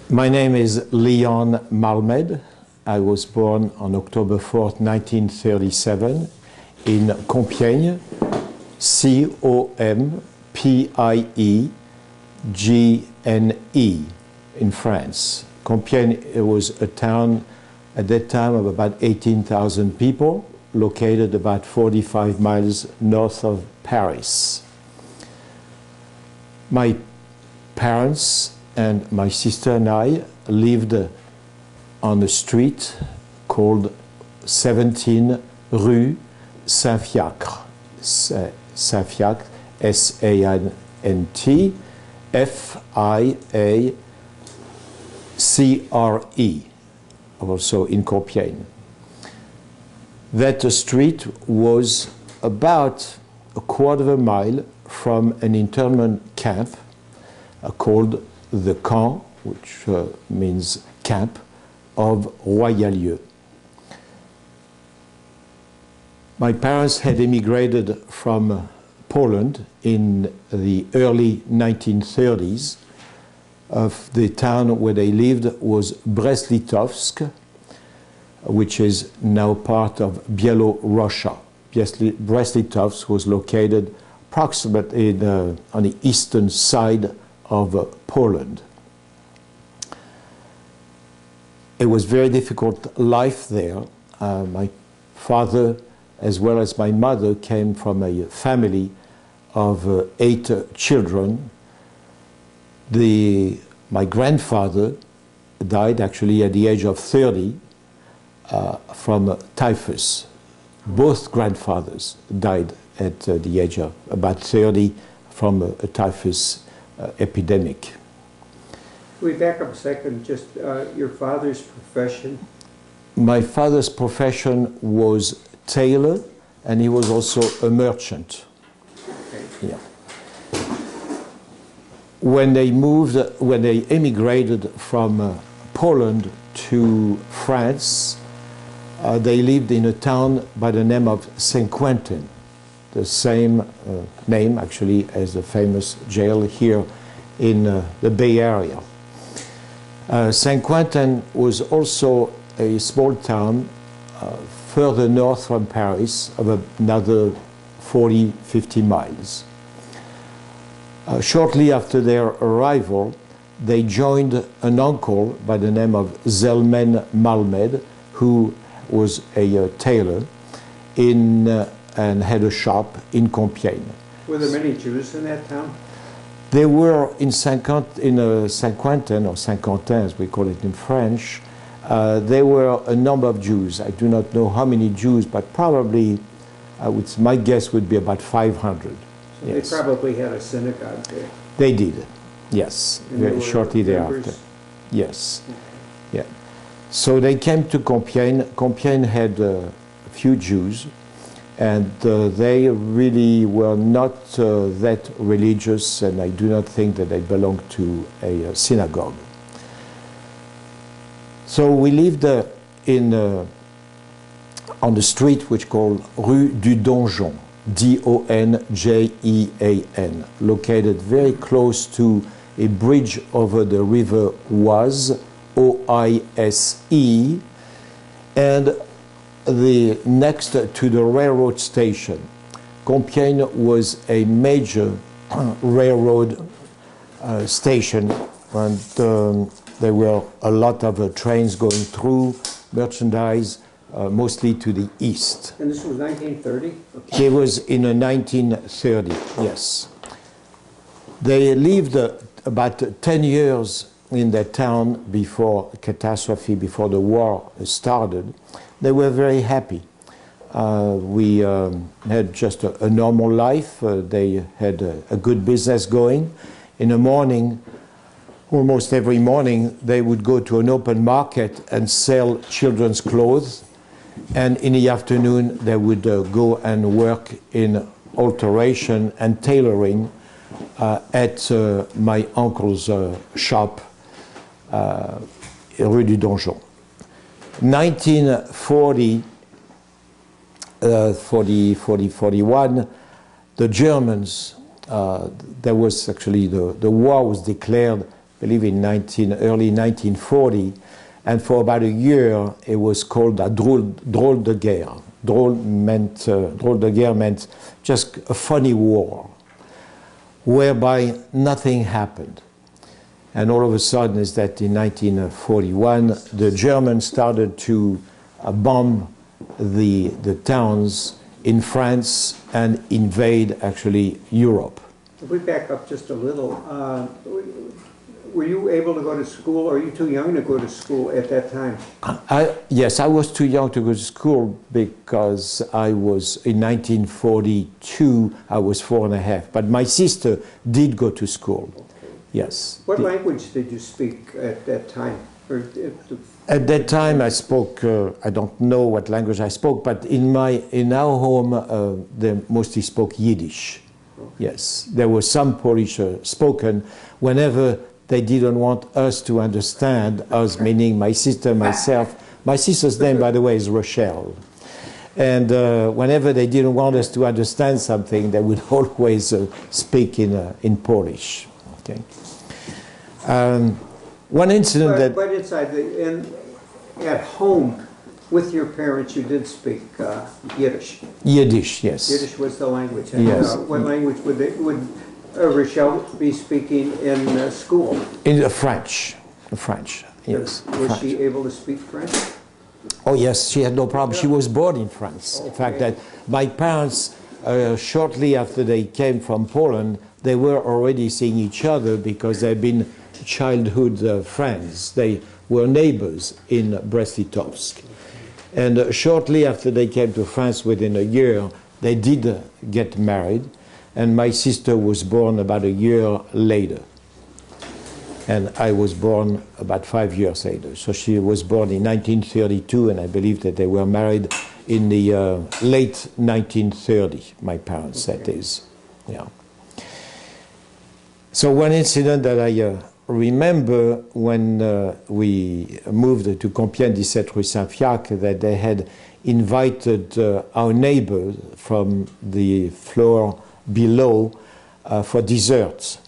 My name is Leon Malmed. I was born on October 4th, 1937 in Compiègne, C-O-M-P-I-E-G-N-E in France. Compiègne was a town at that time of about 18,000 people, located about 45 miles north of Paris. My parents and my sister and I lived on a street called 17 Rue Saint-Fiacre. Saint-Fiacre, S-A-N-T, F-I-A-C-R-E, also in Compiègne. That street was about a quarter of a mile from an internment camp called the Camp, which means camp, of Royalieu. My parents had immigrated from Poland in the early 1930s. The town where they lived was Brest-Litovsk, which is now part of Bielorussia. Brest-Litovsk was located approximately on the eastern side of Poland. It was very difficult life there. My father, as well as my mother, came from a family of 8 children. My grandfather died actually at the age of 30 from typhus. Both grandfathers died at the age of about 30 from a typhus epidemic. Can we back up a second, just your father's profession? My father's profession was tailor, and he was also a merchant. Okay. Yeah. When they immigrated from Poland to France, they lived in a town by the name of Saint-Quentin, the same name actually as the famous jail here in the Bay Area. Saint-Quentin was also a small town further north from Paris of another 40-50 miles. Shortly after their arrival, they joined an uncle by the name of Zelmen Malmed, who was a tailor and had a shop in Compiègne. Were there many Jews in that town? There were in Saint-Quentin, or Saint-Quentin as we call it in French, there were a number of Jews. I do not know how many Jews, but probably, my guess would be about 500. So yes. They probably had a synagogue there. They did, yes, very shortly thereafter. Yes, okay. Yeah. So they came to Compiègne. Compiègne had a few Jews, and they really were not that religious, and I do not think that they belonged to a synagogue. So we lived on the street which called Rue du Donjon, D-O-N-J-E-A-N, located very close to a bridge over the river Oise, O-I-S-E, and next to the railroad station. Compiègne was a major railroad station, and there were a lot of trains going through, merchandise, mostly to the east. And this was 1930? Okay. It was in 1930, yes. They lived about 10 years in that town before catastrophe, before the war started. They were very happy. We had just a normal life. They had a good business going. In the morning, almost every morning, they would go to an open market and sell children's clothes. And in the afternoon, they would go and work in alteration and tailoring at my uncle's shop, Rue du Donjon. 1940, 41, the Germans, there was actually the war was declared believe in early 1940, and for about a year it was called a drôle de guerre. Drôle de guerre meant just a funny war, whereby nothing happened. And all of a sudden is that in 1941 the Germans started to bomb the towns in France and invade actually Europe. If we back up just a little, were you able to go to school, or are you too young to go to school at that time? Yes, I was too young to go to school because I was, in 1942, I was 4.5. But my sister did go to school, okay. Yes. What language did you speak at that time? At that time I spoke, I don't know what language I spoke, but in our home they mostly spoke Yiddish. Okay. Yes, there was some Polish spoken whenever they didn't want us to understand, us meaning my sister, myself. My sister's name, by the way, is Rochelle. And whenever they didn't want us to understand something, they would always speak in Polish. Okay. One incident but inside, at home, with your parents, you did speak Yiddish. Yiddish, yes. Yiddish was the language. And, yes. What language would Rochelle be speaking in school? In French. French, yes. Was French. she able to speak French? Oh yes, she had no problem. Yeah. She was born in France. Okay. In fact, that my parents, shortly after they came from Poland, they were already seeing each other because they'd been childhood friends. They were neighbors in Brest-Litovsk. And shortly after they came to France, within a year, they did get married. And my sister was born about a year later. And I was born about 5 years later. So she was born in 1932, and I believe that they were married in the late 1930, my parents, that is. Yeah. So one incident that I remember when we moved to Compiègne 17 Rue Saint-Fiacre, that they had invited our neighbors from the floor below for desserts.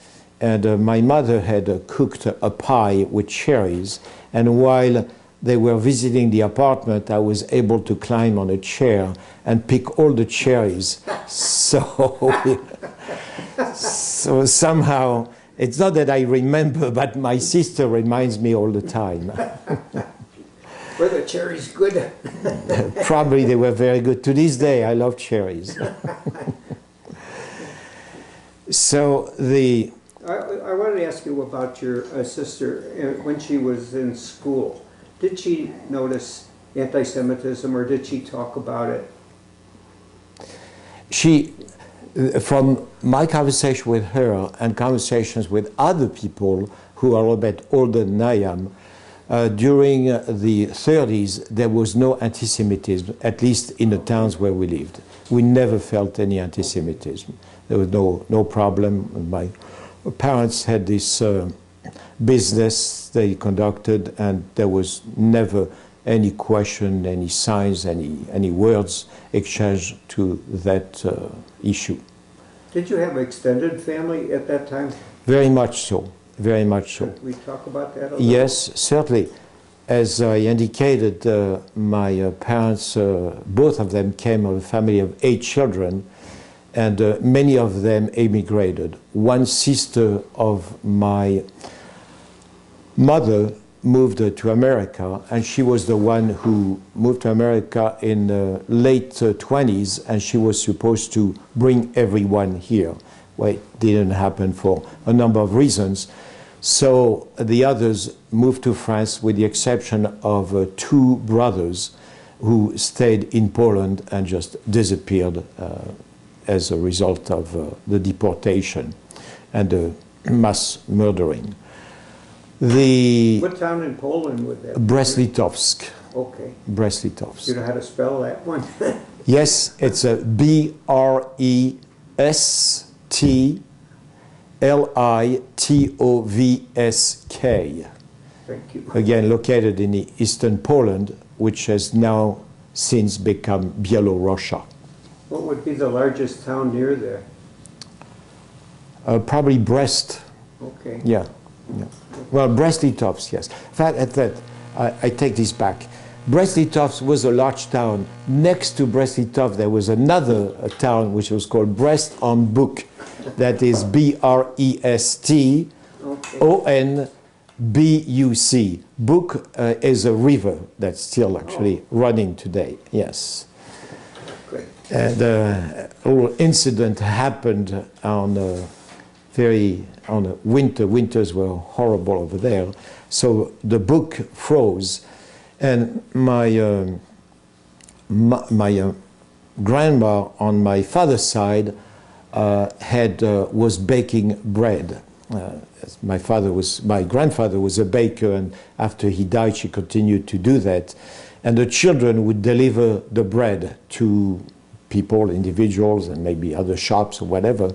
And my mother had cooked a pie with cherries, and while they were visiting the apartment, I was able to climb on a chair and pick all the cherries. So, so somehow, it's not that I remember, but my sister reminds me all the time. Were the cherries good? Probably they were very good. To this day, I love cherries. So I wanted to ask you about your sister. When she was in school, did she notice anti-Semitism, or did she talk about it? She, from my conversation with her and conversations with other people who are a bit older than I am, during the 30s there was no anti-Semitism, at least in the towns where we lived. We never felt any anti-Semitism. There was no problem. My parents had this business they conducted, and there was never any question, any signs, any words exchanged to that issue. Did you have an extended family at that time? Very much so, very much so. Could we talk about that a little? Yes, certainly. As I indicated, my parents, both of them came of a family of 8 children, and many of them emigrated. One sister of my mother moved to America, and she was the one who moved to America in the late 20s, and she was supposed to bring everyone here. Well, it didn't happen for a number of reasons. So the others moved to France, with the exception of 2 brothers who stayed in Poland and just disappeared as a result of the deportation and the mass murdering. What town in Poland would that be? Brest-Litovsk. Okay. Brest-Litovsk. You know how to spell that one? Yes, it's a Brestlitovsk. Thank you. Again, located in the eastern Poland, which has now since become Bielorussia. What would be the largest town near there? Probably Brest. Okay. Yeah, Yeah. Well, Brest-Litovsk, yes. In fact, I take this back. Brest-Litovsk was a large town. Next to Brest-Litovsk, there was another town which was called Brest-on-Buc. That is Brestonbuc. Buc is a river that's still actually running today, yes. Great. And the whole incident happened on a winter. Winters were horrible over there. So the Buc froze. And my grandma on my father's side was baking bread. My grandfather was a baker, and after he died, she continued to do that. And the children would deliver the bread to people, individuals, and maybe other shops or whatever.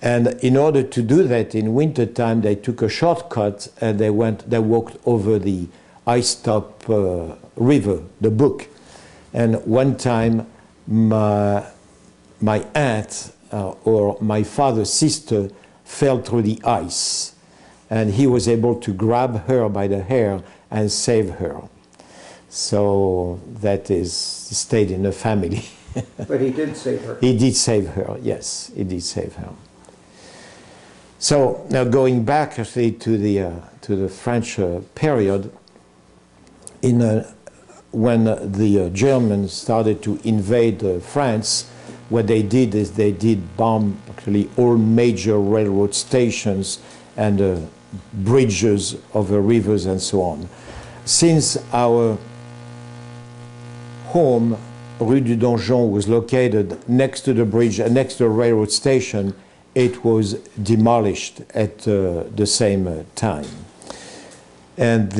And in order to do that in wintertime, they took a shortcut and they walked over the ice-top river, the Buc. And one time, my aunt or my father's sister fell through the ice, and he was able to grab her by the hair and save her. So that stayed in the family. But he did save her. He did save her, yes, he did save her. So now going back actually to the French period, when the Germans started to invade France, what they did is they did bomb actually all major railroad stations and bridges over rivers and so on. Since our home, Rue du Donjon, was located next to the bridge and next to the railroad station, it was demolished at the same time. And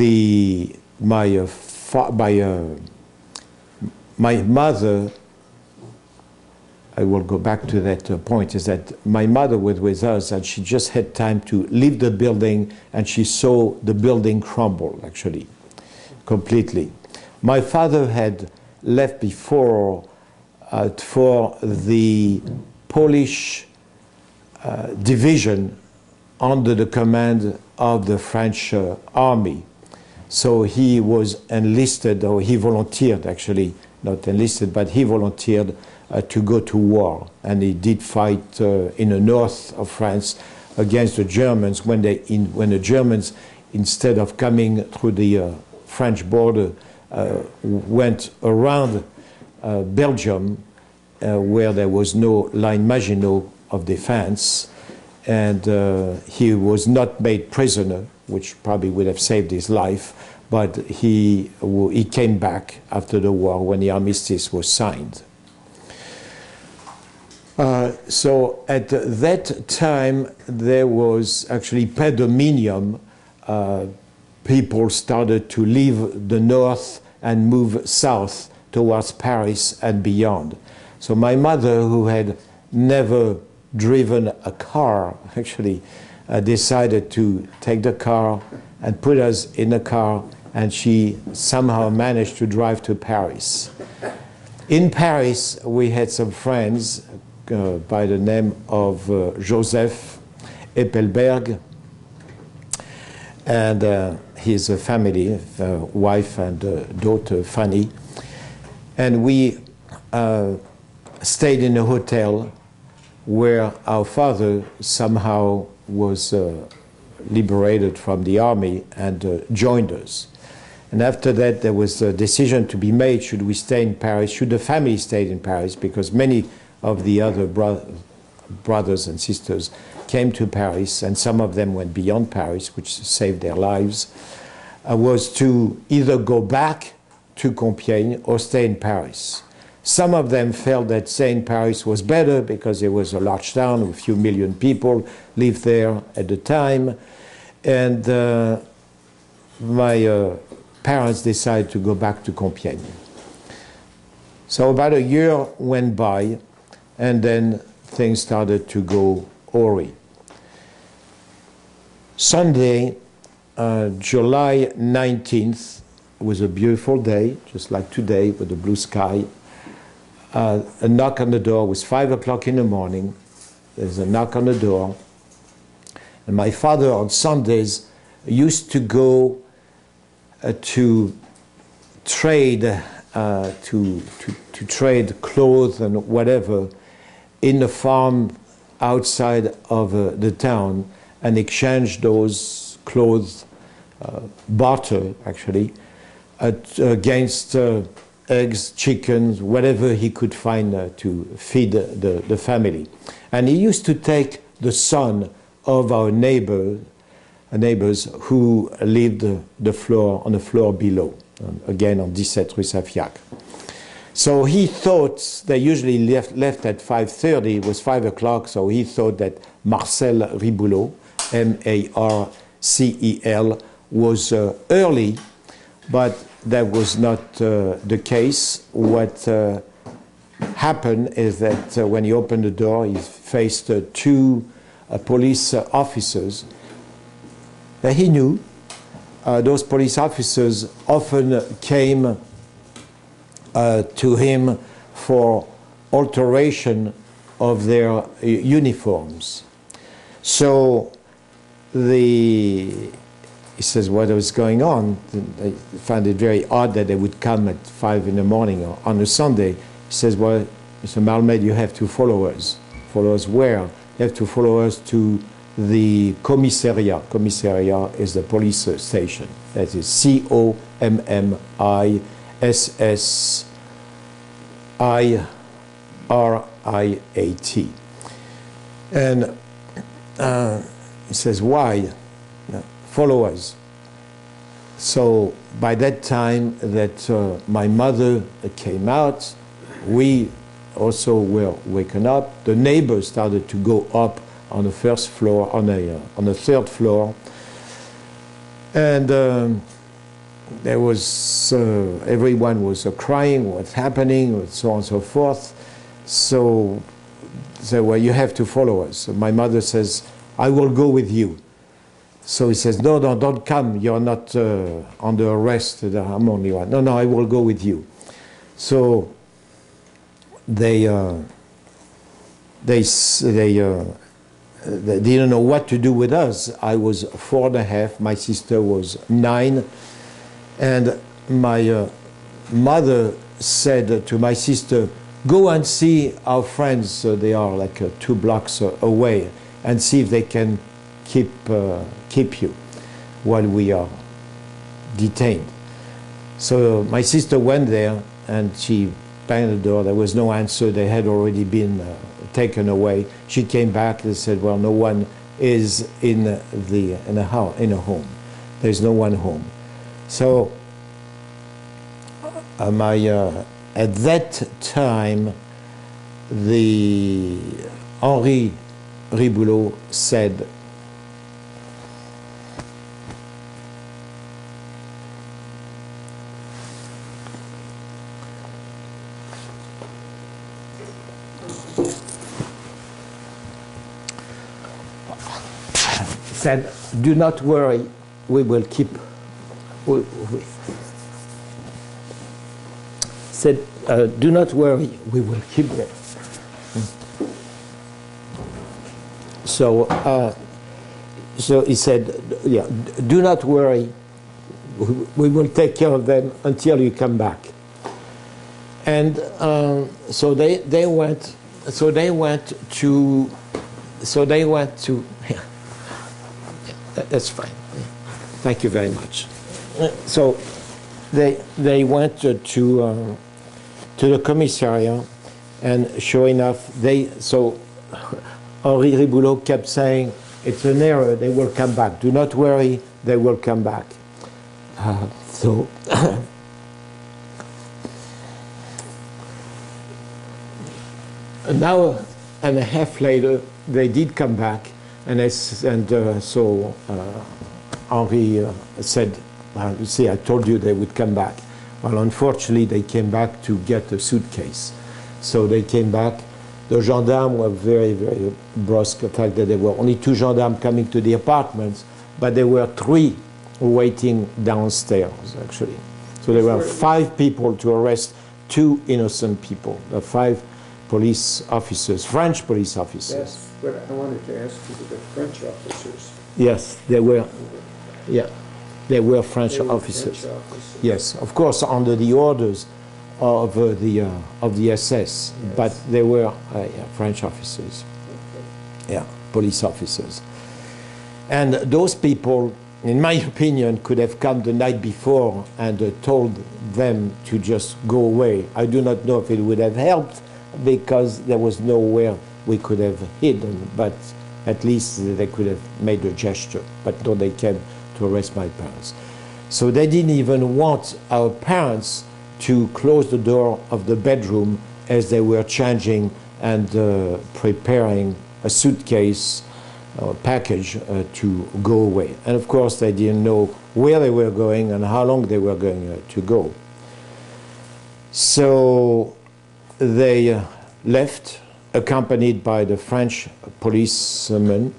my mother, I will go back to that point, is that my mother was with us and she just had time to leave the building, and she saw the building crumble, actually, completely. My father had left before for the Polish division under the command of the French army. So he was enlisted, or he volunteered actually, not enlisted, but he volunteered to go to war. And he did fight in the north of France against the Germans when the Germans, instead of coming through the French border, went around Belgium where there was no line Maginot of defense, and he was not made prisoner, which probably would have saved his life, but he came back after the war when the armistice was signed. So at that time there was actually predominium. People started to leave the north and move south towards Paris and beyond. So my mother, who had never driven a car, actually decided to take the car and put us in the car, and she somehow managed to drive to Paris. In Paris, we had some friends by the name of Joseph Eppelberg, and his family, wife and daughter Fanny, and we stayed in a hotel where our father somehow was liberated from the army and joined us. And after that, there was a decision to be made: should we stay in Paris, should the family stay in Paris, because many of the other brothers and sisters came to Paris, and some of them went beyond Paris, which saved their lives, was to either go back to Compiègne or stay in Paris. Some of them felt that staying in Paris was better because it was a large town, a few million people lived there at the time, and my parents decided to go back to Compiègne. So about a year went by, and then things started to go awry. Sunday, July 19th, was a beautiful day, just like today, with the blue sky. A knock on the door. It was 5 o'clock in the morning. There's a knock on the door. And my father on Sundays used to go to trade to trade clothes and whatever in the farm outside of the town and exchange those clothes, barter actually, against eggs, chickens, whatever he could find to feed the family. And he used to take the son of our neighbors who lived on the floor below, again on 17 Rue Safiac. So he thought, they usually left at 5:30, it was 5 o'clock, so he thought that Marcel Riboulot, M-A-R-C-E-L, was early, but that was not the case. What happened is that when he opened the door, he faced two police officers that he knew. Those police officers often came to him for alteration of their uniforms. So he says what was going on. They found it very odd that they would come at 5 in the morning on a Sunday. He says, well, Mr. Malmed, you have to follow us. Follow us where? You have to follow us to the commissariat. Commissariat is the police station. That is C-O-M-M-I-S-S-I-R-I-A-T. And he says, why? Follow us. So by that time that my mother came out, we also were waken up. The neighbors started to go up on the first floor, on the third floor, and there was everyone was crying, what's happening, so on and so forth. So they well, you have to follow us. So my mother says, I will go with you. So he says, no, don't come. You're not under arrest. I'm only one. No, I will go with you. So they didn't know what to do with us. I was 4.5. My sister was 9. And my mother said to my sister, go and see our friends. They are like 2 blocks away, and see if they can keep you while we are detained. So my sister went there and she banged the door. There was no answer. They had already been taken away. She came back and said, well, no one is in a home. There's no one home. So at that time, the Henri Riboulot said, do not worry, we will keep. Said, do not worry, we will keep them. So he said, yeah, do not worry, we will take care of them until you come back. And so they went to. Yeah, that's fine. Thank you very much. So they went to the commissariat, and sure enough, so Henri Riboulot kept saying, it's an error, they will come back. Do not worry, they will come back. So an hour and a half later, they did come back, so Henri said, well, you see, I told you they would come back. Well, unfortunately, they came back to get a suitcase. So they came back. The gendarmes were very, very brusque. The fact that there were only 2 gendarmes coming to the apartments, but there were 3 waiting downstairs, actually. So there were 5 people to arrest 2 innocent people. The 5 police officers, French police officers. That's what I wanted to ask you, the French officers. Yes, they were. Yeah, they were French They were officers. French officers. Yes, of course, under the orders of the SS, but they were yeah, French officers. Okay. Yeah, police officers. And those people, in my opinion, could have come the night before and told them to just go away. I do not know if it would have helped because there was nowhere we could have hidden, but at least they could have made a gesture. But no, they came to arrest my parents. So they didn't even want our parents to close the door of the bedroom as they were changing and preparing a suitcase package to go away. And of course they didn't know where they were going and how long they were going to go. So they left, accompanied by the French policemen,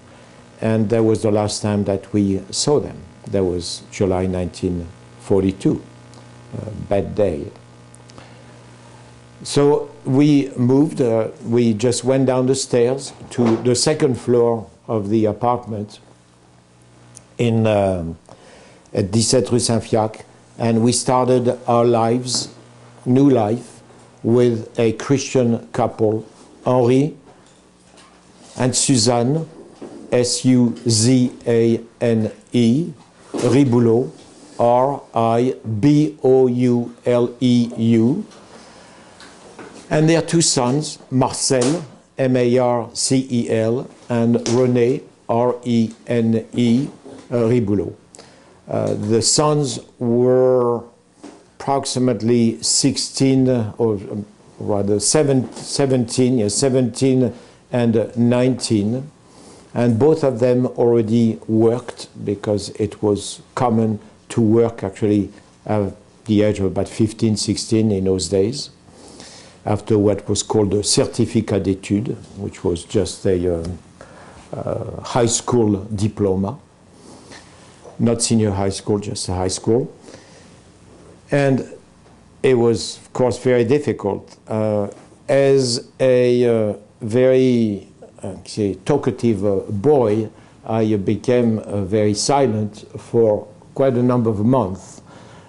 and that was the last time that we saw them. That was July 1942, bad day. So we moved, we just went down the stairs to the second floor of the apartment in at 17 Rue Saint-Fiacre, and we started our lives, new life, with a Christian couple, Henri and Suzanne, S-U-Z-A-N-E, Riboulot, R-I-B-O-U-L-E-U, and their two sons, Marcel, M-A-R-C-E-L, and René, R-E-N-E, Riboulot. The sons were approximately 16, or rather 17 and 19, and both of them already worked because it was common to work actually at the age of about 15, 16 in those days, after what was called a certificat d'études, which was just a high school diploma, not senior high school, just a high school. And it was, of course, very difficult. As a very talkative boy, I became very silent for quite a number of months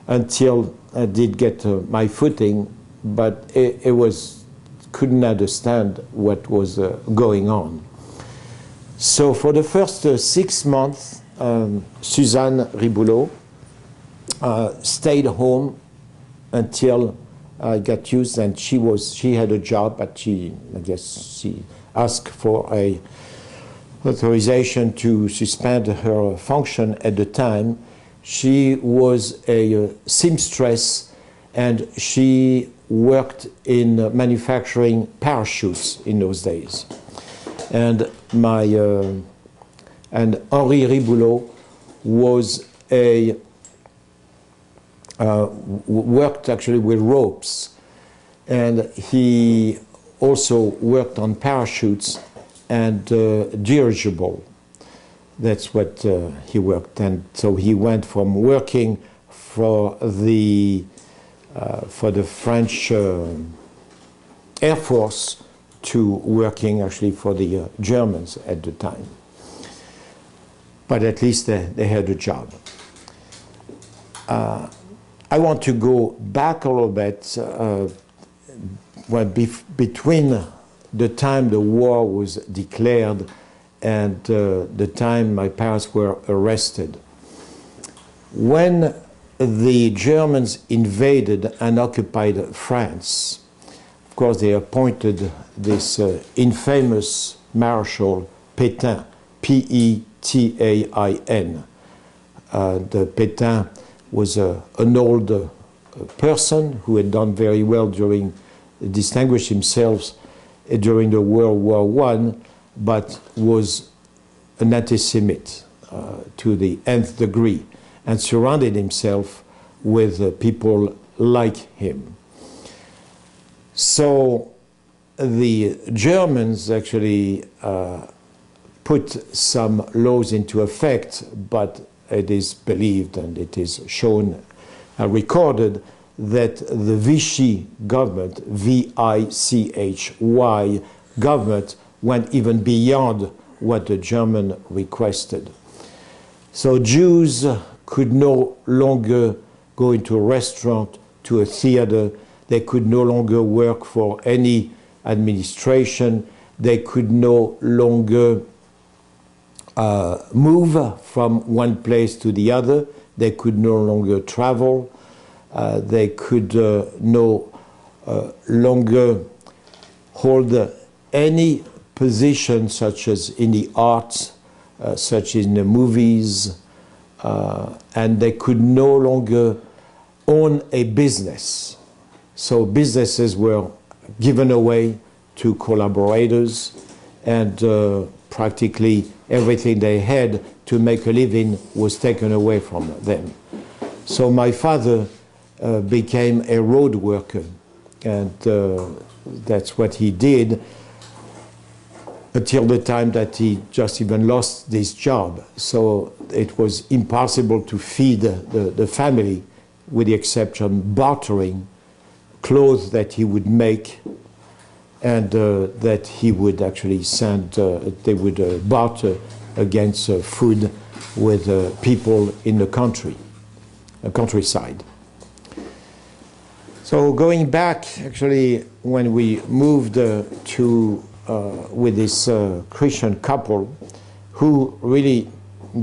until I did get my footing, but it was, couldn't understand what was going on. So for the first 6 months, Suzanne Riboulot stayed home until I got used, and she had a job, but I guess she asked for a authorization to suspend her function at the time. She was a seamstress, and she worked in manufacturing parachutes in those days. And and Henri Riboulot was worked actually with ropes, and he also worked on parachutes and dirigible. That's what he worked, and so he went from working for the French Air Force to working actually for the Germans at the time. But at least they had a job. I want to go back a little bit between the time the war was declared and the time my parents were arrested. When the Germans invaded and occupied France, of course they appointed this infamous Marshal Pétain, P-E-T-A-I-N. The Pétain was an old person who had done very well distinguished himself during the World War I, but was an anti-Semite to the nth degree, and surrounded himself with people like him. So the Germans actually put some laws into effect, but it is believed and it is shown, recorded, that the Vichy government, V-I-C-H-Y government, went even beyond what the German requested. So Jews could no longer go into a restaurant, to a theater. They could no longer work for any administration. They could no longer move from one place to the other. They could no longer travel. They could no longer hold any position such as in the arts, such as in the movies, and they could no longer own a business. So businesses were given away to collaborators, and practically everything they had to make a living was taken away from them. So my father became a road worker, and that's what he did until the time that he just even lost this job. So it was impossible to feed the family, with the exception of bartering clothes that he would make, and that he would actually send, they would barter against food with people in the countryside. So going back, actually, when we moved with this Christian couple, who really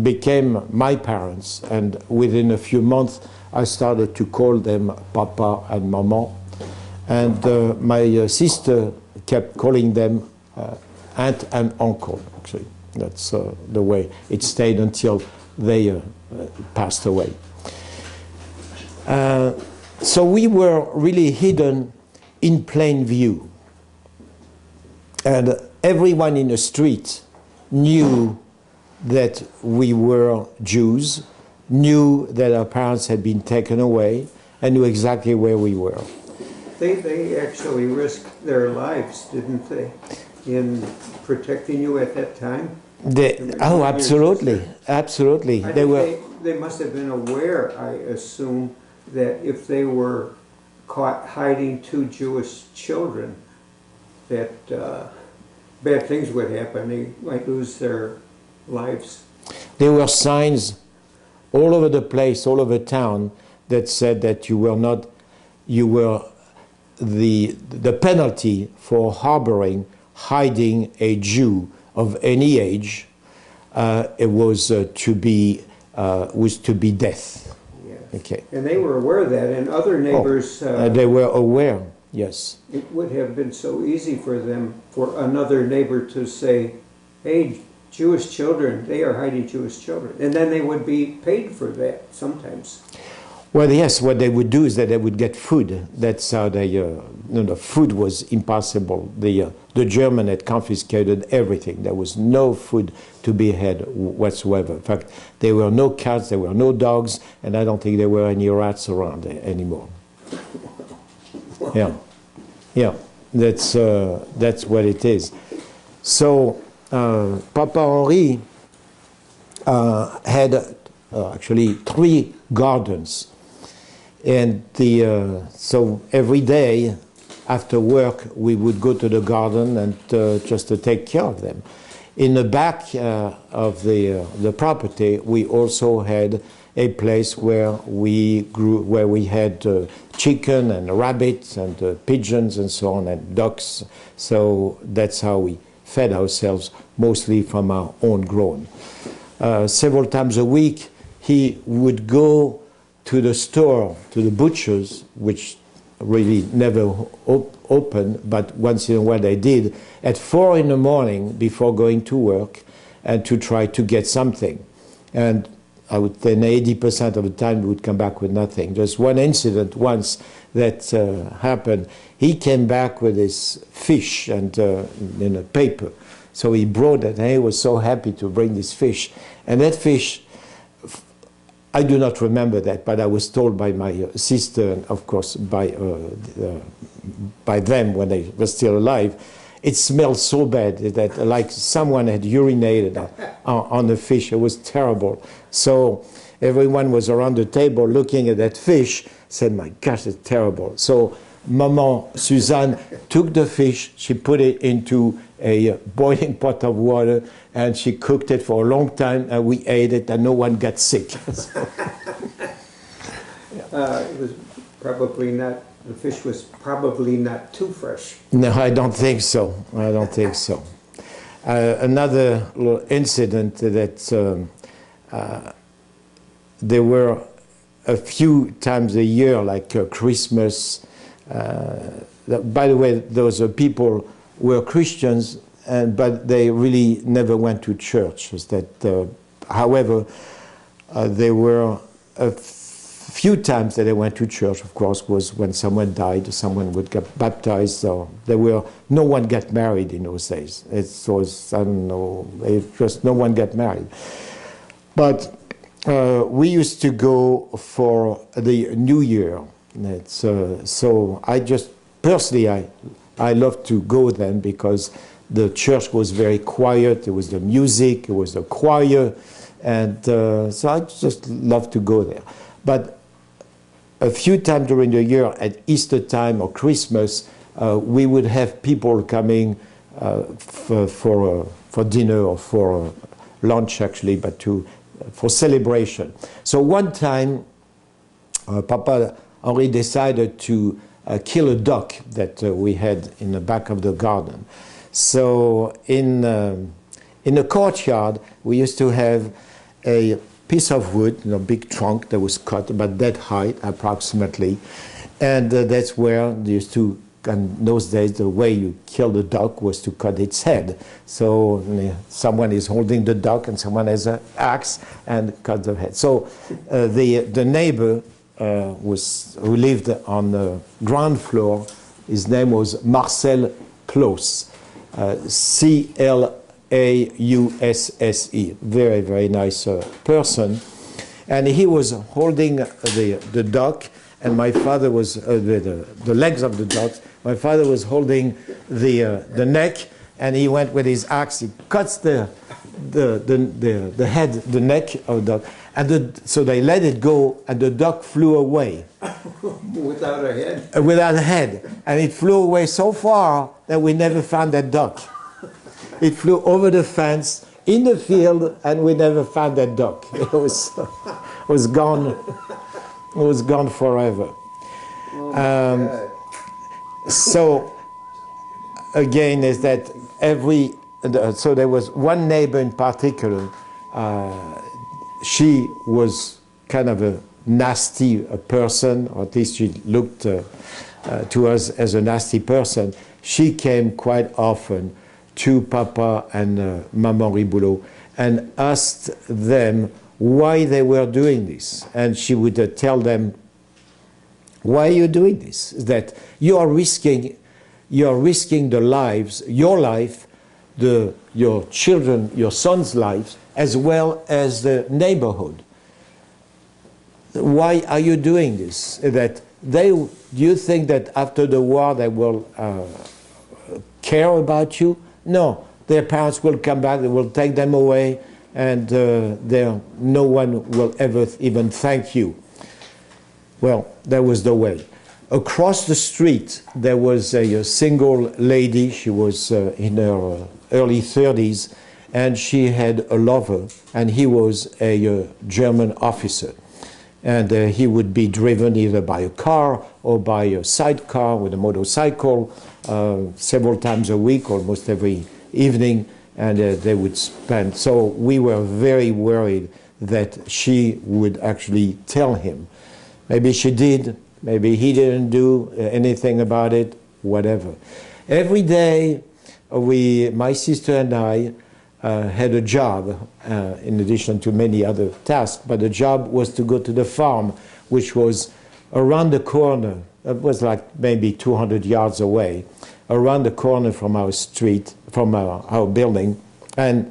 became my parents, and within a few months I started to call them Papa and Mama, and my sister kept calling them aunt and uncle. Actually, that's the way it stayed until they passed away. So we were really hidden in plain view, and everyone in the street knew that we were Jews, knew that our parents had been taken away, and knew exactly where we were. They actually risked their lives, didn't they, in protecting you at that time? Oh, absolutely, absolutely. They must have been aware, I assume, that if they were caught hiding two Jewish children, that bad things would happen. They might lose their lives. There were signs all over the place, all over town, that said that you were the penalty for harboring, hiding a Jew of any age. It was to be death. Yes. Okay. And they were aware of that, and other neighbors. They were aware. Yes. It would have been so easy for them, for another neighbor to say, "Hey, Jewish children, they are hiding Jewish children," and then they would be paid for that sometimes. Well, yes, what they would do is that they would get food. That's how they, food was impossible. The German had confiscated everything. There was no food to be had whatsoever. In fact, there were no cats, there were no dogs, and I don't think there were any rats around anymore. Yeah, that's what it is. So Papa Henri had actually 3 gardens. And so every day after work, we would go to the garden and just to take care of them. In the back of the property, we also had a place where we had chicken and rabbits and pigeons and so on, and ducks. So that's how we fed ourselves, mostly from our own grown. Several times a week, he would go to the store, to the butchers, which really never opened, but once in a while they did, at 4 in the morning before going to work, and to try to get something. And I would say 80% of the time we would come back with nothing. Just one incident once that happened. He came back with his fish and in a paper. So he brought it, and he was so happy to bring this fish. And that fish, I do not remember that, but I was told by my sister, and of course by them when they were still alive, it smelled so bad that like someone had urinated on the fish. It was terrible. So everyone was around the table looking at that fish, said, "My gosh, it's terrible." So Maman Suzanne took the fish, she put it into a boiling pot of water, and she cooked it for a long time, and we ate it, and no one got sick. It was probably not, the fish was probably not too fresh. No, I don't think so. I don't think so. Another little incident that there were a few times a year, like Christmas. By the way, those people were Christians, but they really never went to church. However, there were a few times that they went to church, of course, was when someone died, someone would get baptized. So no one got married in those days. It was, I don't know, just no one got married. But we used to go for the New Year. So I just, personally, I love to go then because the church was very quiet. There was the music, it was the choir, and so I just love to go there. But a few times during the year, at Easter time or Christmas, we would have people coming for dinner or for lunch, actually, but for celebration. So one time, Papa Henri decided to kill a duck that we had in the back of the garden. So in the courtyard, we used to have a piece of wood, big trunk that was cut about that height approximately, and that's where they used to, in those days, the way you kill the duck was to cut its head. So someone is holding the duck and someone has an axe and cut the head. So the neighbor who lived on the ground floor, his name was Marcel Clausse, C-L-A-U-S-S-E, very, very nice person. And he was holding the duck, and my father was, the legs of the duck, my father was holding the neck, and he went with his axe, he cuts the head, the neck of the duck, and so they let it go, and the duck flew away. Without a head? Without a head. And it flew away so far that we never found that duck. It flew over the fence, in the field, and we never found that duck. It was gone. It was gone forever. So, again, is that so there was one neighbor in particular, she was kind of a nasty person, or at least she looked to us as a nasty person. She came quite often to Papa and Maman Riboulot and asked them why they were doing this. And she would tell them, why are you doing this? That you are risking the lives, your life, your children, your son's lives, as well as the neighborhood. Why are you doing this? Do you think that after the war they will care about you? No, their parents will come back, they will take them away, and no one will ever even thank you. Well, that was the way. Across the street, there was a single lady. She was in her early 30s, and she had a lover, and he was a German officer. And he would be driven either by a car or by a sidecar with a motorcycle several times a week, almost every evening, and they would spend. So we were very worried that she would actually tell him. Maybe she did, maybe he didn't do anything about it, whatever. Every day, my sister and I had a job, in addition to many other tasks, but the job was to go to the farm, which was around the corner. It was like maybe 200 yards away, around the corner from our street, from our building. And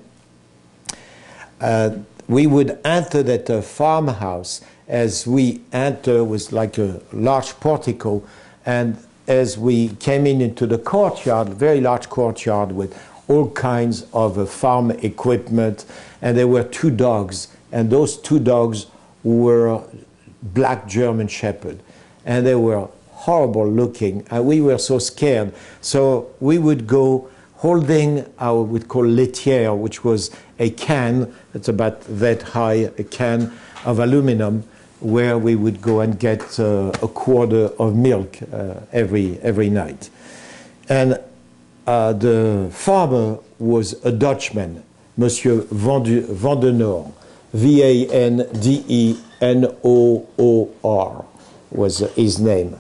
we would enter that farmhouse. As we enter, was like a large portico, and as we came into the courtyard, very large courtyard with all kinds of farm equipment, and there were two dogs, and those two dogs were black German Shepherd, and they were horrible looking, and we were so scared. So we would go holding our, we'd call laitière, which was a can, it's about that high, a can of aluminum, where we would go and get a quarter of milk every night. And the farmer was a Dutchman, Monsieur Vandenor, Vandenoor was his name.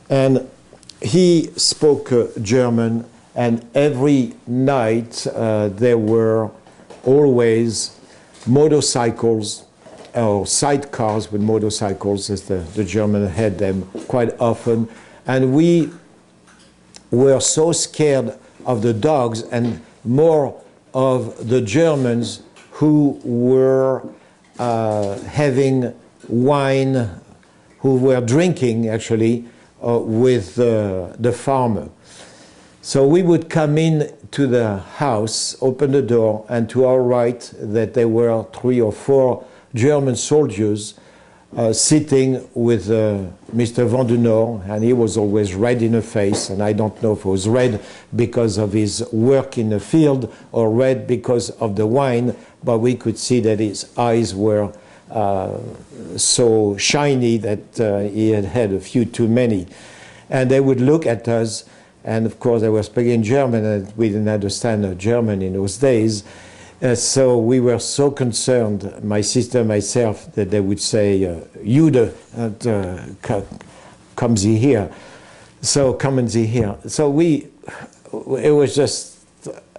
And he spoke German, and every night there were always motorcycles or sidecars with motorcycles, as the German had them quite often. And we were so scared of the dogs and more of the Germans who were having wine, who were drinking actually with the farmer. So we would come in to the house, open the door, and to our right that there were 3 or 4 German soldiers sitting with Mr. Vandenor, and he was always red in the face, and I don't know if it was red because of his work in the field or red because of the wine, but we could see that his eyes were so shiny that he had had a few too many. And they would look at us, and of course they were speaking German, and we didn't understand German in those days. So we were so concerned, my sister and myself, that they would say, Jude, come Sie here. So come and see here. So it was just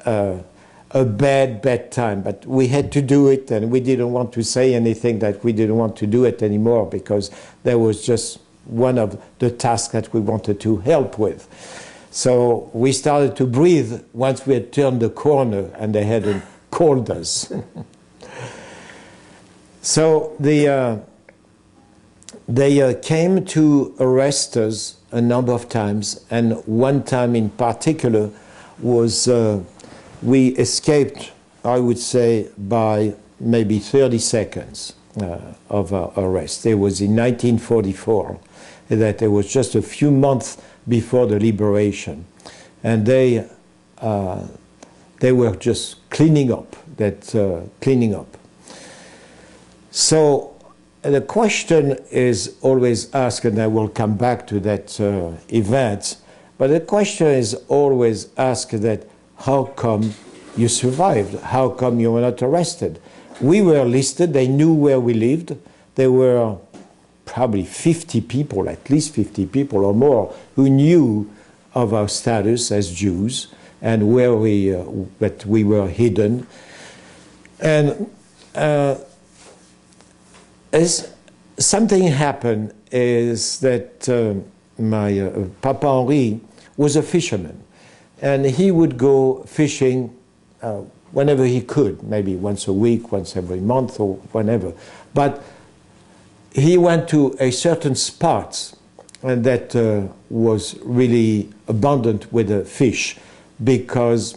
a bad time, but we had to do it, and we didn't want to say anything that we didn't want to do it anymore, because that was just one of the tasks that we wanted to help with. So we started to breathe once we had turned the corner, and they hadn't called us. So they came to arrest us a number of times, and one time in particular was we escaped, I would say, by maybe 30 seconds of our arrest. It was in 1944, that it was just a few months before the liberation, and they were just cleaning up. So the question is always asked, and I will come back to that event, but the question is always asked that how come you survived? How come you were not arrested? We were listed, they knew where we lived. There were probably 50 people, at least 50 people or more, who knew of our status as Jews and where that we were hidden. And as something happened is that my Papa Henri was a fisherman, and he would go fishing whenever he could, maybe once a week, once every month, or whenever. But he went to a certain spot and that was really abundant with fish, because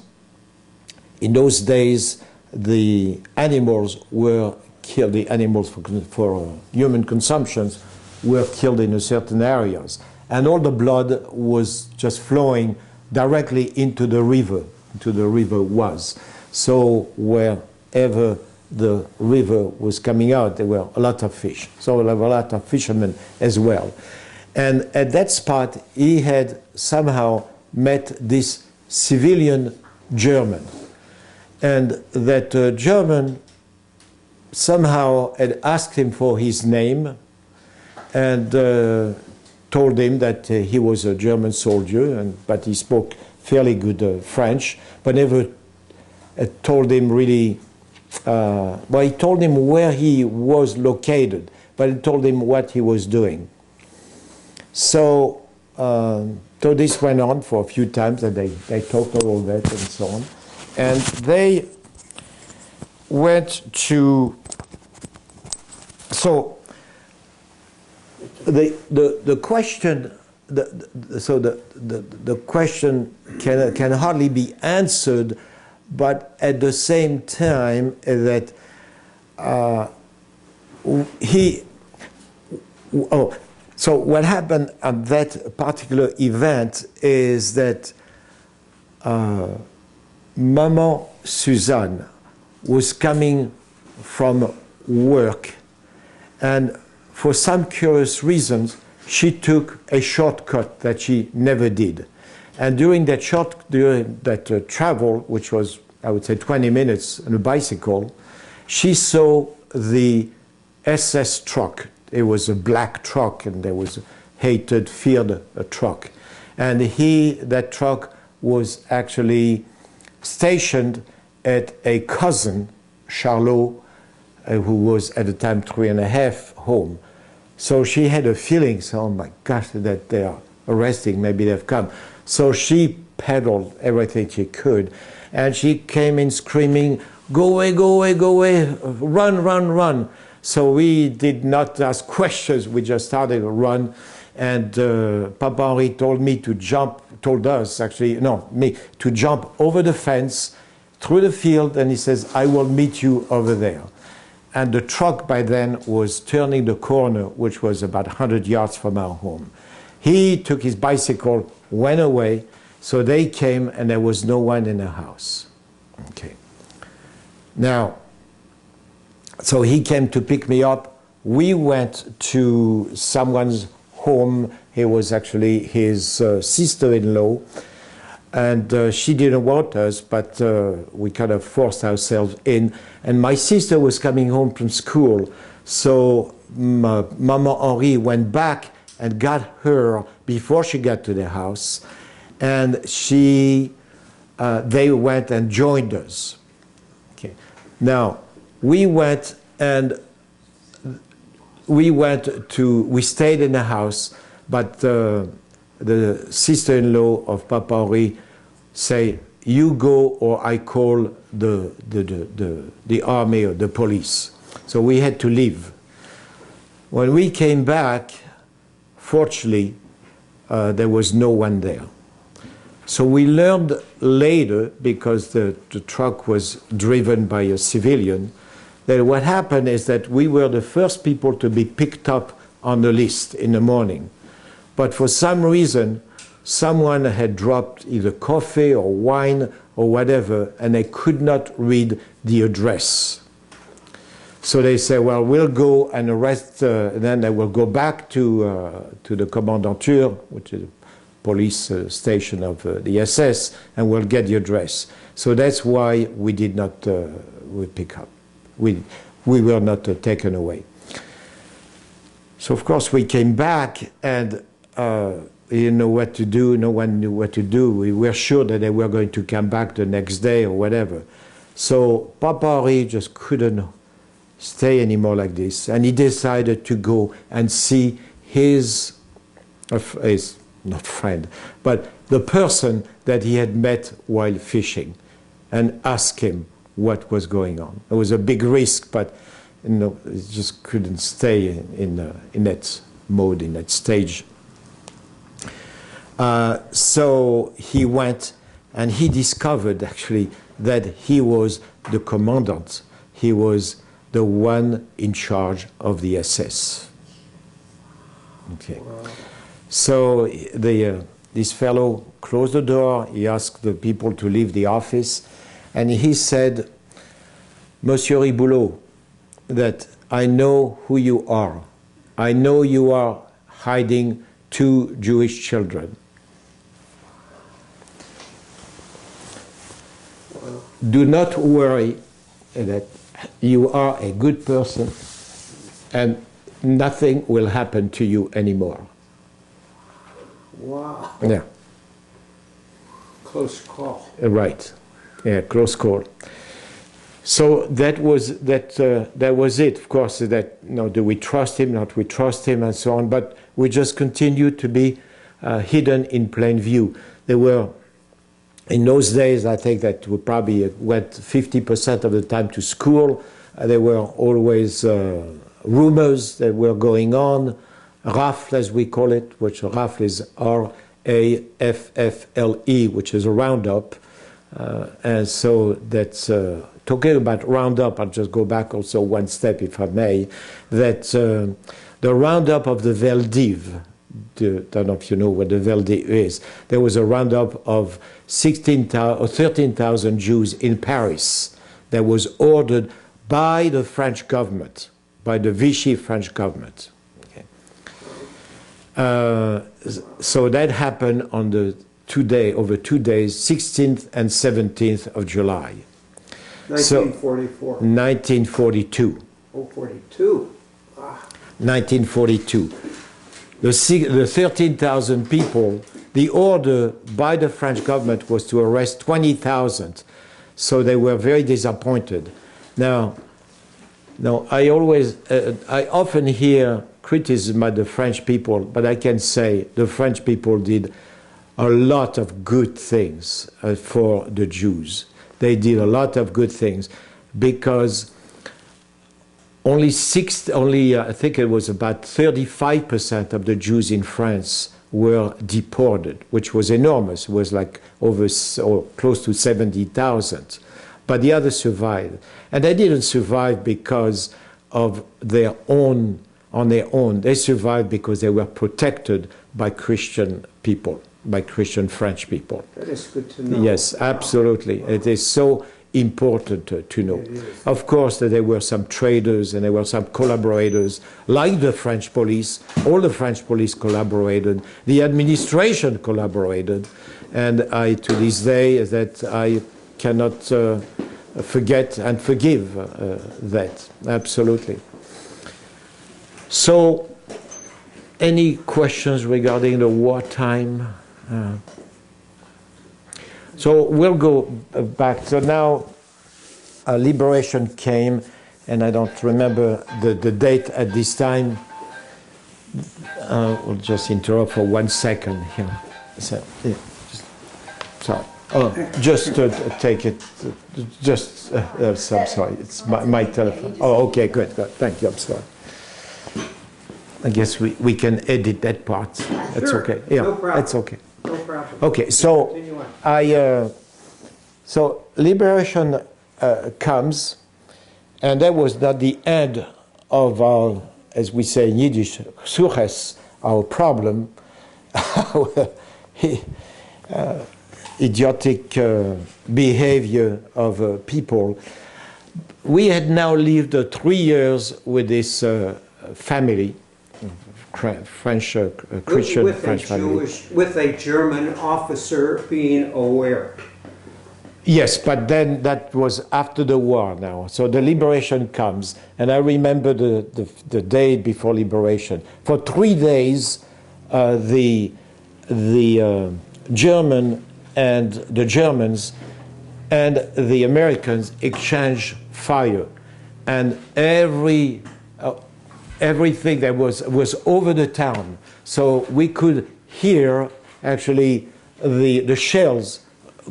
in those days the animals were killed, the animals for human consumptions were killed in certain areas, and all the blood was just flowing directly into the river was. So wherever the river was coming out, there were a lot of fish. So there were a lot of fishermen as well. And at that spot, he had somehow met this civilian German. And that German somehow had asked him for his name and told him that he was a German soldier, but he spoke fairly good French, but never told him really, well, he told him where he was located, but he told him what he was doing. So, so this went on for a few times, and they talked all that and so on. And they went to, so the question, the question can hardly be answered, but at the same time So what happened at that particular event is that Maman Suzanne was coming from work, and for some curious reasons, she took a shortcut that she never did. And during that travel, which was, I would say, 20 minutes on a bicycle, she saw the SS truck. It was a black truck, and there was a hated, feared truck. And that truck was actually stationed at a cousin, Charlot, who was at the time 3.5 home. So she had a feeling, so, oh my gosh, that they are arresting, maybe they've come. So she pedaled everything she could, and she came in screaming, "Go away, go away, go away, run, run, run." So we did not ask questions, we just started to run, and Papa Henri told me to jump, told us actually, no, me, to jump over the fence, through the field, and he says, "I will meet you over there." And the truck by then was turning the corner, which was about 100 yards from our home. He took his bicycle, went away, so they came and there was no one in the house. Okay. Now, so he came to pick me up. We went to someone's home. It was actually his sister-in-law. And she didn't want us, but we kind of forced ourselves in. And my sister was coming home from school, so Maman Henri went back and got her before she got to the house, and they went and joined us. Okay. Now we stayed in the house, but the sister-in-law of Papa Henri say, "You go or I call the army or the police." So we had to leave. When we came back, fortunately, there was no one there. So we learned later, because the truck was driven by a civilian, that what happened is that we were the first people to be picked up on the list in the morning. But for some reason, someone had dropped either coffee or wine or whatever, and they could not read the address. So they say, well, we'll go and arrest, then they will go back to the commandanture, which is a police station of the SS, and we'll get the address. So that's why we did not pick up. We were not taken away. So of course we came back, and he didn't know what to do, no one knew what to do. We were sure that they were going to come back the next day or whatever. So Papa Henri just couldn't stay anymore like this, and he decided to go and see his not friend, but the person that he had met while fishing, and ask him what was going on. It was a big risk, but he just couldn't stay in that mode, in that stage. So he went, and he discovered actually that he was the commandant. He was the one in charge of the SS. Okay. So this fellow closed the door, he asked the people to leave the office, and he said, "Monsieur Riboulot, that I know who you are. I know you are hiding 2 Jewish children. Do not worry, that you are a good person and nothing will happen to you anymore." Wow. Yeah. Close call. Right. Yeah, close call. So that was it. Of course, that, do we trust him, not we trust him, and so on. But we just continued to be hidden in plain view. There were, in those days, I think that we probably went 50% of the time to school. There were always rumors that were going on, rafle as we call it, which rafle is R-A-F-F-L-E, which is a roundup. And so that's, talking about roundup, I'll just go back also one step if I may, that the roundup of the Veldiv. I don't know if you know what the Veldiv is. There was a roundup of 16,000 or 13,000 Jews in Paris that was ordered by the French government, by the Vichy French government. Okay. So that happened on the over 2 days, 16th and 17th of July. 1944. 1942. Oh, 42. 1942. The 13,000 people, the order by the French government was to arrest 20,000. So they were very disappointed. Now I often hear criticism by the French people, but I can say the French people did a lot of good things for the Jews. They did a lot of good things because only I think it was about 35% of the Jews in France were deported, which was enormous. It was like close to 70,000. But the others survived. And they didn't survive because of their own, on their own. They survived because they were protected by Christian people, by Christian French people. That is good to know. Yes, absolutely. It is so important to know. Of course, there were some traitors and there were some collaborators, like the French police. All the French police collaborated. The administration collaborated. And to this day, that I cannot forget and forgive that. Absolutely. So, any questions regarding the wartime? So we'll go back. So now liberation came, and I don't remember the date at this time. We'll just interrupt for 1 second here. So, yeah, sorry. Just take it. I'm sorry. It's my telephone. Oh, okay, good. Thank you. I'm sorry. I guess we can edit that part. That's Sure. okay. Yeah, no problem. that's okay. No problem. Okay, so so liberation comes, and that was not the end of our, as we say in Yiddish, suches, our problem, our idiotic behavior of people. We had now lived 3 years with this family, French Christian with French family. With a German officer being aware. Yes, but then that was after the war now. So the liberation comes, and I remember the day before liberation. For 3 days, the German and the Germans and the Americans exchanged fire, and everything that was over the town. So we could hear actually the shells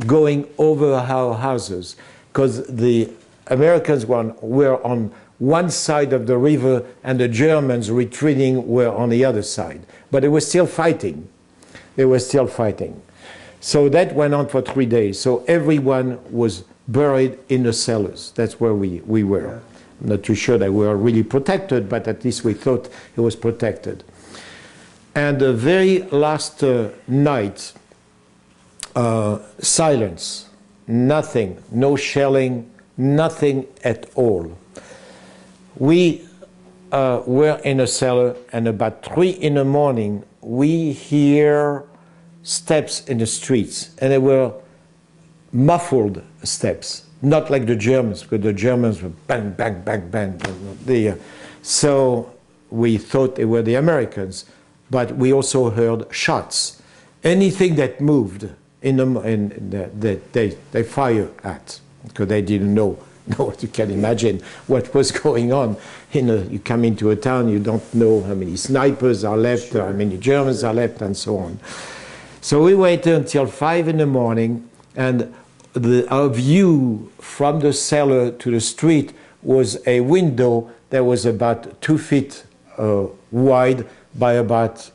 going over our houses, because the Americans were on one side of the river and the Germans retreating were on the other side. But they were still fighting. They were still fighting. So that went on for 3 days. So everyone was buried in the cellars. That's where we were. Yeah. I'm not too sure that we were really protected, but at least we thought it was protected. And the very last night, silence, nothing, no shelling, nothing at all. We were in a cellar, and about 3 in the morning, we hear steps in the streets, and they were muffled steps, not like the Germans, because the Germans were bang, bang, bang, bang. So we thought they were the Americans, but we also heard shots. Anything that moved they fire at, because they didn't know. You can imagine what was going on. You come into a town, you don't know how many snipers are left, how many Germans are left, and so on. So we waited until 5 in the morning, and our view from the cellar to the street was a window that was about 2 feet wide by about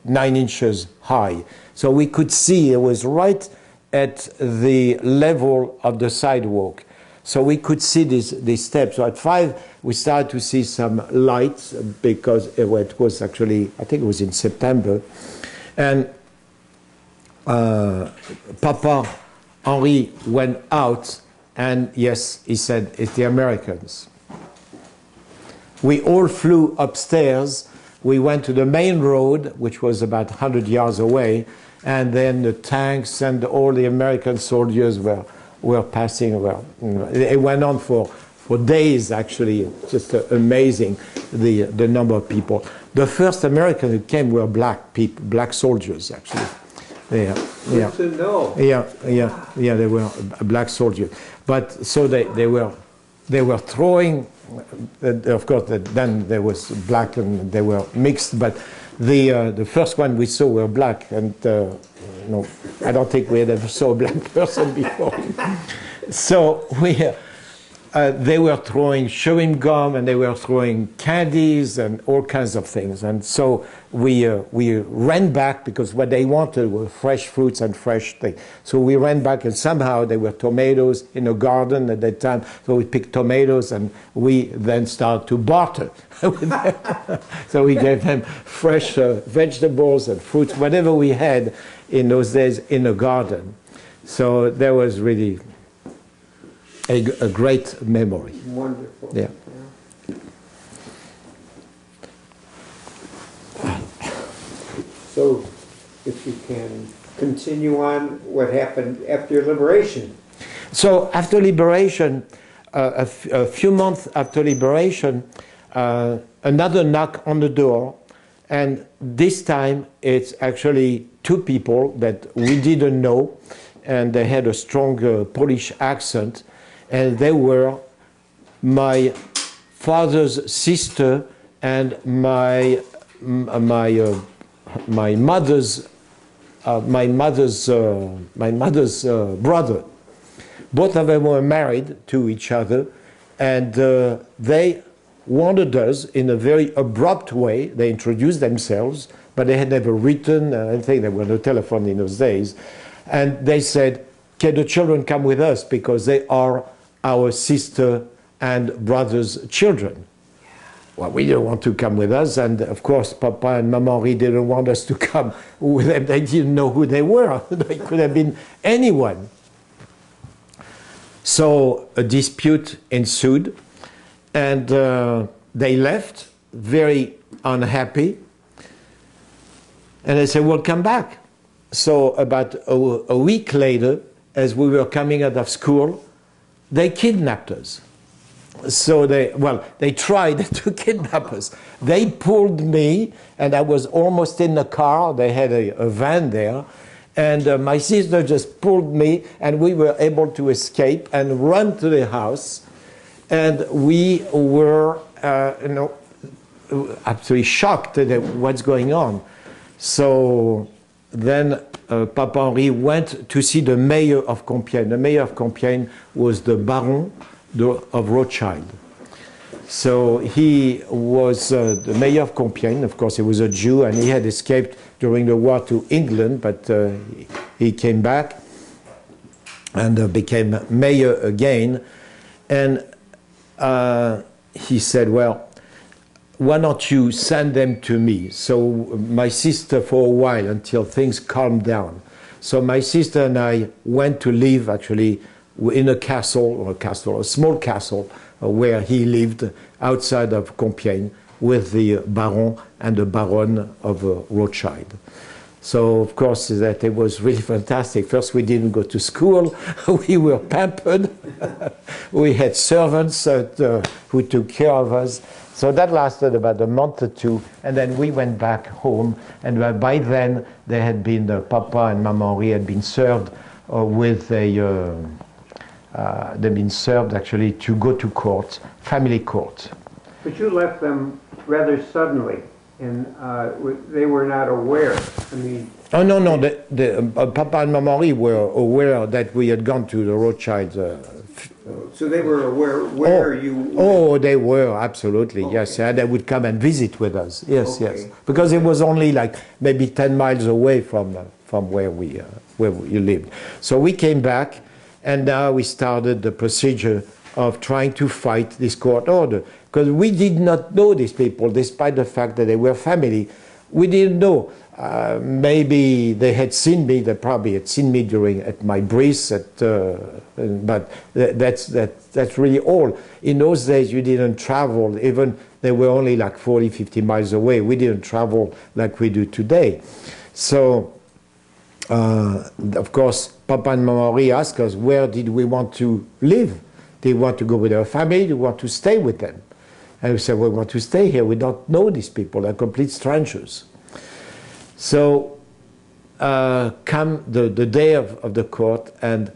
9 inches high. So we could see it was right at the level of the sidewalk. So we could see these steps. So at 5, we started to see some lights because it was actually, I think it was in September. And Papa Henri went out, and yes, he said, it's the Americans. We all flew upstairs. We went to the main road, which was about 100 yards away, and then the tanks and all the American soldiers were passing. Well, it went on for days, actually. Just amazing, the number of people. The first Americans who came were black people, black soldiers, actually. Yeah, yeah. Good to know. Yeah, they were black soldiers. But so they were throwing. Of course, then there was black and they were mixed. But the first one we saw were black, and no, I don't think we had ever saw a black person before. So they were throwing chewing gum, and they were throwing candies and all kinds of things. And so we ran back because what they wanted were fresh fruits and fresh things. So we ran back, and somehow there were tomatoes in a garden at that time. So we picked tomatoes, and we then started to barter with them. So we gave them fresh vegetables and fruits, whatever we had in those days in a garden. So there was really a great memory. Wonderful. Yeah. So, if you can continue on what happened after your liberation. So after liberation, a few months after liberation, another knock on the door, and this time it's actually two people that we didn't know, and they had a strong Polish accent, and they were my father's sister and my mother's brother. Both of them were married to each other, and they wanted us in a very abrupt way. They introduced themselves, but they had never written anything. There was no telephone in those days. And they said, can the children come with us because they are our sister and brother's children? Well, we didn't want to come with us, and of course Papa and Mama Henri didn't want us to come with them. They didn't know who they were. They could have been anyone. So a dispute ensued, and they left very unhappy, and they said, we'll come back. So about a week later, as we were coming out of school, they kidnapped us. So they tried to kidnap us. They pulled me, and I was almost in the car. They had a van there, and my sister just pulled me, and we were able to escape and run to the house. And we were, absolutely shocked at what's going on. So then Papa Henri went to see the mayor of Compiègne. The mayor of Compiègne was the Baron of Rothschild. So he was the mayor of Compiègne. Of course, he was a Jew, and he had escaped during the war to England, but he came back and became mayor again. And he said, well, why don't you send them to me? So my sister, for a while, until things calmed down. So my sister and I went to live, actually, in a small castle, where he lived outside of Compiègne with the Baron and the Baronne of Rothschild. So, of course, that it was really fantastic. First, we didn't go to school. We were pampered. We had servants who took care of us. So that lasted about a month or two, and then we went back home. And by then, they had been, Papa and Mama Henri had been served with a... they've been served, actually, to go to court, family court. But you left them rather suddenly, and they were not aware. I mean... Oh, no. Papa and Mama Henri were aware that we had gone to the Rothschilds. So they were aware where you went? Oh, they were, absolutely, okay. Yes. And they would come and visit with us, yes, okay. Yes. Because it was only like maybe 10 miles away from where we lived. So we came back, and now we started the procedure of trying to fight this court order. Because we did not know these people, despite the fact that they were family. We didn't know. Maybe they had seen me, they probably had seen me at my bris, but that's really all. In those days, you didn't travel, even they were only like 40, 50 miles away. We didn't travel like we do today. So, of course, Papa and Mama Marie asked us, where did we want to live? Did we want to go with our family? Did we want to stay with them? And we said, we want to stay here. We don't know these people. They're complete strangers. So come the day of the court, and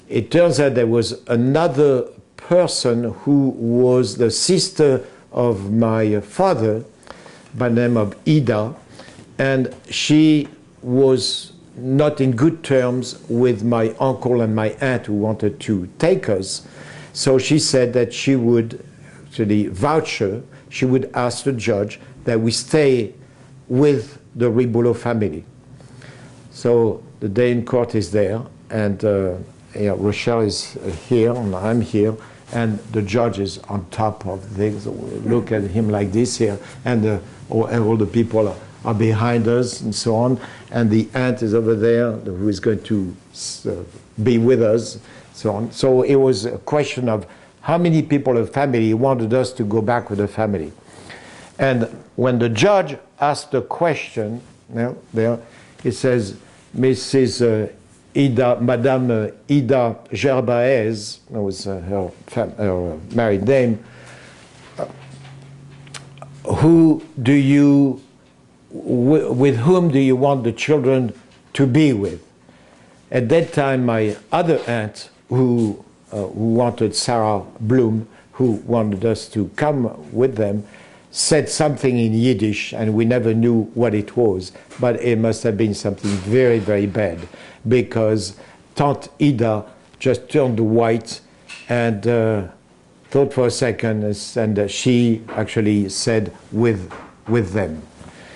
it turns out there was another person who was the sister of my father by the name of Ida, and she was not in good terms with my uncle and my aunt who wanted to take us. So she said that she would, to the voucher, she would ask the judge that we stay with the Riboulot family. So the day in court is there, and Rochelle is here, and I'm here, and the judge is on top of things. Look at him like this here, and all the people are behind us, and so on. And the aunt is over there, who is going to be with us, so on. So it was a question of how many people of the family wanted us to go back with the family. And when the judge asked the question, there, it says, Mrs. Ida, Madame Ida Gerbaez, that was her married name, with whom do you want the children to be with? At that time, my other aunt, who wanted Sarah Bloom, who wanted us to come with them, said something in Yiddish, and we never knew what it was, but it must have been something very, very bad, because Tante Ida just turned white and thought for a second, and she actually said with them.